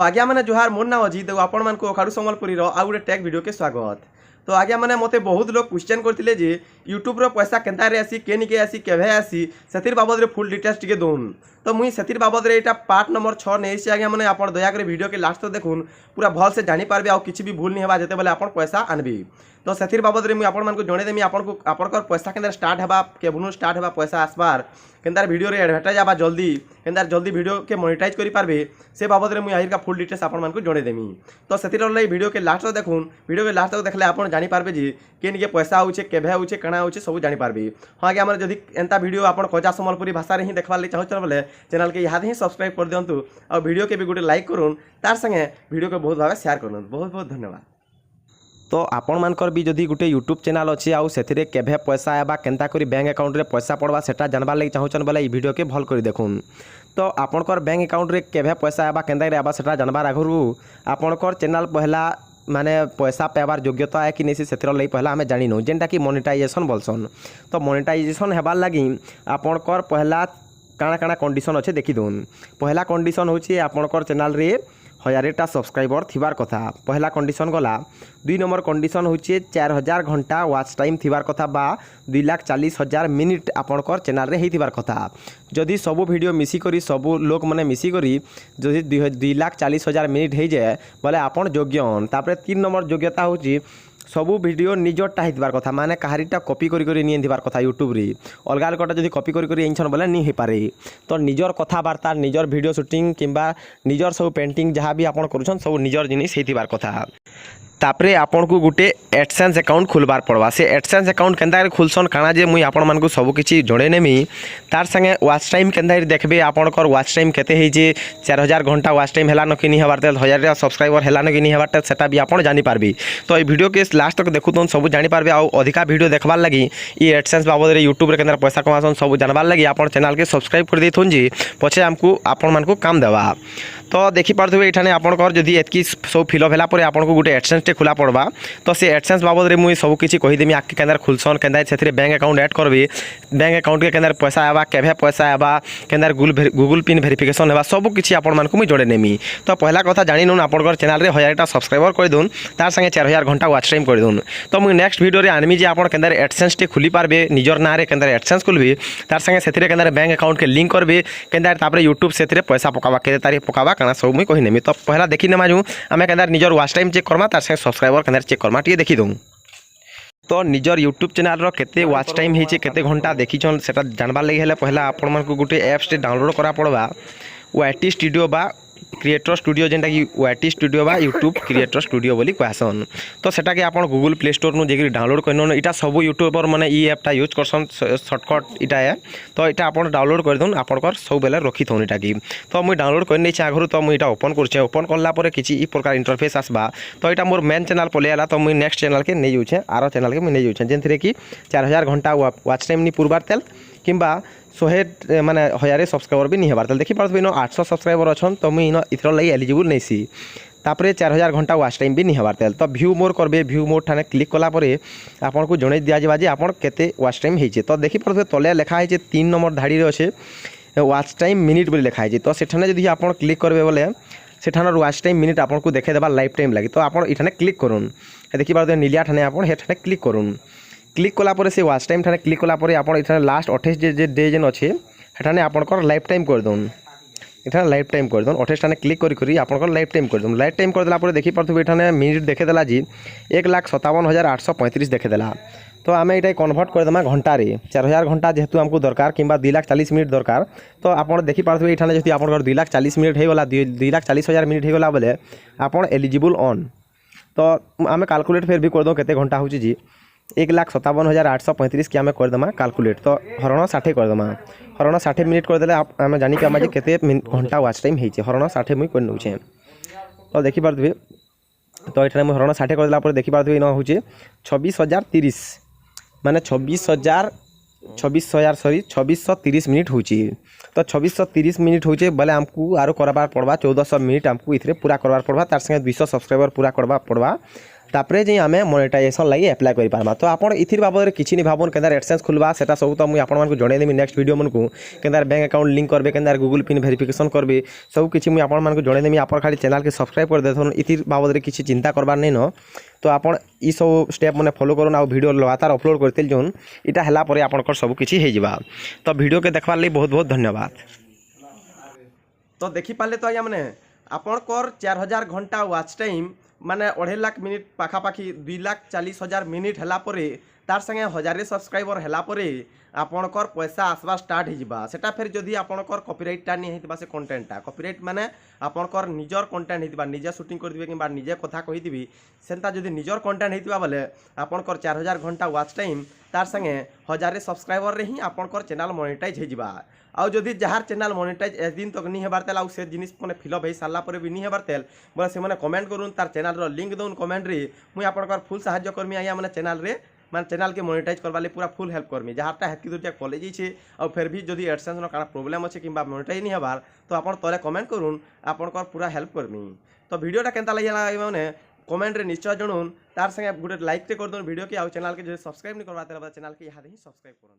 तो आज्ञा मैंने जुहार मोर ना अजित और आपण मान अखाड़ू सम्बलपुरी आउ गोटे टैग वीडियो के स्वागत। तो आज्ञा मैंने मते बहुत लोग क्वेश्चन करते जे यूट्यूब रो पैसा केनता रे आसी केनिके आसी केभे आसी सेतिर बाबद रे फुल डिटेल्स टिके दोन। तो मुई सेतिर बाबद रे एटा पार्ट नंबर 6 नेसी आज्ञा मैंने आपण दया करे वीडियो के लास्ट तो देखुन पूरा भल से जानि पारबे आ किछि भी भूल नहीं हेबा जेते बेले आपण पैसा आनबे। तो सेतिर बाबद रे मुई आपण मान को जणे देमी आपनकर पैसा केनता स्टार्ट हेबा केबुनु स्टार्ट हेबा पैसा आसबार केनतार वीडियो रे एडवर्टाइज आबा जल्दी केनतार जल्दी वीडियो के मोनेटाइज करि पारबे से बाबद रे मुई आहिर का फुल डिटेल्स आपण मान को जणे देमी। तो सेतिर लई वीडियो के लास्ट तक देखुन वीडियो के लास्ट तक देखले आपण जानि पारबे जे केनिके पैसा आउचे केभे आउचे कणा आउचे सब जानि पारबे। हां आगे हमर जदी एंता वीडियो आपण कोजा सम्बलपुरी भाषा रे ही देखबार ले चाहछन बोले चैनल के याद ही सब्सक्राइब कर दियंतु और वीडियो के भी गोटे लाइक करूँ तार संगे वीडियो को बहुत भाव शेयर करूँ। बहुत बहुत धन्यवाद। तो आपण मानकर भी जदि गोटे यूट्यूब चैनल अच्छी आउ से केभे पैसा आवा केनता करी बैंक अकाउंट रे पैसा पड़वा सेटा जानबार लगी चाहछन बोले ई वीडियो के भल करी देखुन। तो आपणकर बैंक अकाउंट रे केभे पैसा आवा केनता करी आवा सेटा जानबार आगरु आपणकर चैनल पहला माने पैसा पाइबार योग्यता है कि नहीं से लगी पहला आम जानी नौ जेनटा कि मोनेटाइजेशन बोलसन। तो मोनेटाइजेशन हेबार लगी आपणकर पहला काଣା काଣା कंडीशन अच्छे देखी दून। पहला कंडीशन होची आपणकर चैनल रे 1000टा सब्सक्राइबर थिबार कथा पहला कंडीशन गला। 2 नंबर कंडीशन होची 4000 घंटा वाच टाइम थिबार कथा बा 2,40,000 मिनिट आपणकर चैनल रे हिथिबार कथा। जदि सबू वीडियो मिसी करी सबू लोक माने मिसी करी जदि 2,40,000 मिनिट हो जाए बोले आपण योग्य। तापर 3 नंबर योग्यता होची सबू वीडियो निजरटा हितबार कथा माने कहारीटा कॉपी करी नहीं हितबार कथा यूट्यूब रे अलग अलगटा जदि कॉपी करी एंछन बोले नहीं हो पारे। तो निजर कथबार्ता निजर वीडियो शूटिंग किंबा निजर सब पेंटिंग जहाँ भी आप करुछन सब निजर जिनिस हितबार कथा। तापरे आपन को गोटे एडसेंस अकाउंट खुलबार पड़वा। से एडसेंस अकाउंट केनता खुलसन काना जे मुई आपण मानकु सब किछि जणे नेमी तार संगे वाच टाइम केनता देखबे आपनकर वाच टाइम केते हे जे 4000 घंटा वाच टाइम हेला न कि नहीं हबार 1000 सब्सक्राइबर हेला न कि नहीं हबार सेटा भी आपण जानि पारबे। तो ई वीडियो के लास्ट तक देखुतन सब जानि पारबे आ अधिका वीडियो देखबार लगी ई एडसेंस बाबद रे यूट्यूब रे केनता पैसा कमासन सब जानबार लगी आपण चैनल के सब्सक्राइब कर देथुन जी पछे हमकु आपण मानकु काम देवा। तो देखि पारथबे एठाने आपनकर जदि एतकी सब फिलअप होला परे आपनको गोटे एडसेंस टे खुला पड़वा। तो से एडसेंस बाबद रे मुई सब किछि कहि देमी आके केनर खुलसन केनर सेथरे बैंक अकाउंट ऐड करबे बैंक अकाउंट के केनर पैसा आबा केभे पैसा आबा केनर गूगल पिन वेरिफिकेशन हेबा सब किछि आपण मानकु मुई जोड़े नेमी। तो पहला कथा जानि नउन आपनकर चैनल रे 1000टा सब्सक्राइबर कर दोन तार संगे 4000 घंटा वाच टाइम कर दोन। तो मुई नेक्स्ट वीडियो रे आनमी जे आपण केनर एडसेंस टे खुली पारबे निजर ना रे केनर एडसेंस खुलबे तार संगे सेथरे केनर बैंक अकाउंट के लिंक करबे केनर तापर यूट्यूब सेथरे पैसा पकावा केते तारी पकावा काना सब मुई कहि नेमी। तो पहला देखी नेमा जो आम केनर निजर वाच टाइम चेक करमा तार संगे सब्सक्राइबर केनर चेक करमा टी देखी दूँ। तो निजर यूट्यूब चैनल रो केते वाच टाइम होइछे केते घंटा देखिछन सेटा जानबार लगी हेले पहला आपण मानकु गुटे एप्स टे डाउनलोड करा पड़वा वाईटी स्टूडियो बा क्रिएटर स्टूडियो जेनटा कि वाईटी स्टूडियो बा यूट्यूब क्रिएटर स्टूडियो बोली कहसन। तो सेटा के आपण गूगल प्ले स्टोर नु जेकि डाउनलोड करन इटा सब यूट्यूबर माने ई ऐपटा यूज करसन शॉर्टकट इटा है। तो इटा आपण डाउनलोड कर दोन आपनकर सब बेले रखी थोन इटा की। तो मुई डाउनलोड कर नै छ आगरु तो मुई इटा ओपन करछे ओपन करला परे किछि ई प्रकार इंटरफेस आसबा। तो इटा मोर मेन चैनल पले आला तो मुई नेक्स्ट चैनल के नै जाउछे आरो चैनल के मुई नै जाउछे जेनथरे कि 4000 घंटा वाच टाइम नि पूर्वार तेल किंबा 100 माने 1000 सब्सक्राइबर भी नहीं हबार तेल देखि पारबे नो 800 सब्सक्राइबर अछन तो मुई इथर लई एलिजिबल नै सी। तापरे 4000 घंटा वाच टाइम भी नहीं हबार तेल। तो व्यू मोर करबे व्यू मोर ठाने क्लिक कला परे आपन को जणे दिया जेबा जे आपन केते वाच टाइम हेचे। तो देखि पारबे तले लिखा हेचे 3 नंबर धाड़ी रे अछि वाच टाइम मिनिट बोली लिखा हेचे। तो सेठाने जदि आपन क्लिक करबे बोले सेठानर वाच टाइम मिनिट आपन को देखे देबा लाइफ टाइम लागि। तो आपन इठाने क्लिक करूँ देखि पारबे नीलिया ठाने आपन हेठाने क्लिक करूँ क्लिक कला परे से वाच टाइम ठाने क्लिक कला परे आपन इठाने लास्ट 28 जे डे जेन अछि हेठाने आपनकर लाइफ टाइम कर दोन इठाने लाइफ टाइम कर दोन 28 ठाने क्लिक करी करी आपनकर लाइफ टाइम कर दोन। लाइफ टाइम कर देला परे देखि पारथबे एठाने मिनिट देखे देला जी 1,57,835 देखे देला। तो आम ये कन्वर्ट कर देमा घंटा रे 4000 घंटा जेहेतु हमको दरकार कि 2,40,000 मिनिट दरकार। तो आप देखी पार्थे ये जब आप 2,40,000 मिनिट होगा 2,40,000 मिनिट होगा बोले आप एलिजिबल ऑन। तो आम कैलकुलेट फिर भी कर दो केते घंटा होची जी 1,57,835 की आम करदेमा कैलकुलेट। तो हरण 60 करदेमा हरण 60 मिनिट करदे आम जानी कि आम केते घंटा वाच टाइम होइछे हरण 60 मुई कर नउछे। तो देखी पार्थे तो ये हरण 60 करदेला देखी पार्थे न होचे 26,030 माने 26,030 मिनिट होची। तो 2630 मिनिट होचे बोले आमको आरो करबार पड़वा 1400 मिनिट आमको इथरे पूरा करबार पड़वा तार संगे 200 सब्सक्राइबर पूरा करबा पड़वा तापर जे आम मोनेटाइजेशन लगी एप्लाय कर पार्मा। तो आप इथिर बाबद किसी नहीं भावन केदार एडसेंस खुलवा सेटा सब तो मुझे आपको जनईदेवी नेक्स्ट वीडियो मन को केदार बैंक अकाउंट लिंक करबे केदार गूगल पिन वेरिफिकेशन करबे सब किसी मुझे आपको जनईदेवी। आप खाली चैनल के सब्सक्राइब कर दे इथिर बाबद किसी चिंता करबार नहीं न। तो आप सब स्टेप मैंने फॉलो करूँ आ वीडियो लगातार अपलोड करते जोन इटा है आपंकर सब किसी हो। तो वीडियो के देखवार लगी बहुत बहुत धन्यवाद। तो देखिपारे तो आज्ञा मैंने आपणकर 4000 घंटा वाच टाइम माने 2.5 लाख मिनिट पाखापाखि 2,40,000 मिनिट है तार संगे 1000 सब्सक्राइबर है आपणकर पैसा आसवा स्टार्ट हो सेटा फिर जदि आपणकर कॉपीराइटा नहीं होता से कंटेंटा कॉपीराइट माने आपणकर निजर कंटेंट होता निजे शूटिंग करदिबे कि निजे कथा कहीदिबी सेंता जदि निजर कंटेंट होता बेले आपणकर 4000 घंटा वाच टाइम तार संगे 1000 सब्सक्राइबर रे ही आपणकर चैनल मोनेटाइज हो आउ जदि जार चैनल मोनेटाइज ए दिन तक नहीं हेबार तेल आउ से जिनिस मैंने फिलअप हो सारा पर भी नहीं हेबार तेल बोले से मैंने कमेंट करूँ तार चैनल लिंक दौन कमेंट रे मुझे आपणकर फुल साहाय्य करमी आज्ञा मैंने चैनल रे माने चैनल के मोनेटाइज करवाले पूरा फुल हेल्प करमी जहाँटा हेतकी दूर कॉलेज है और फिर भी जदि एडसेंस काना प्रोब्लेम अच्छे कि मोनेटाइज नहीं हेबार तो आप तले कमेंट करूँ आपणकर पूरा हेल्प करमी। तो वीडियोटा केनता लगे मैंने कमेंट रे निश्चय जणुन तार संगे गोटे लाइक कर दूँ वीडियो के आउ चैनल के जो सब्सक्राइब नहीं करवा चैनल के यहाँ ही सब्सक्राइब करूँ।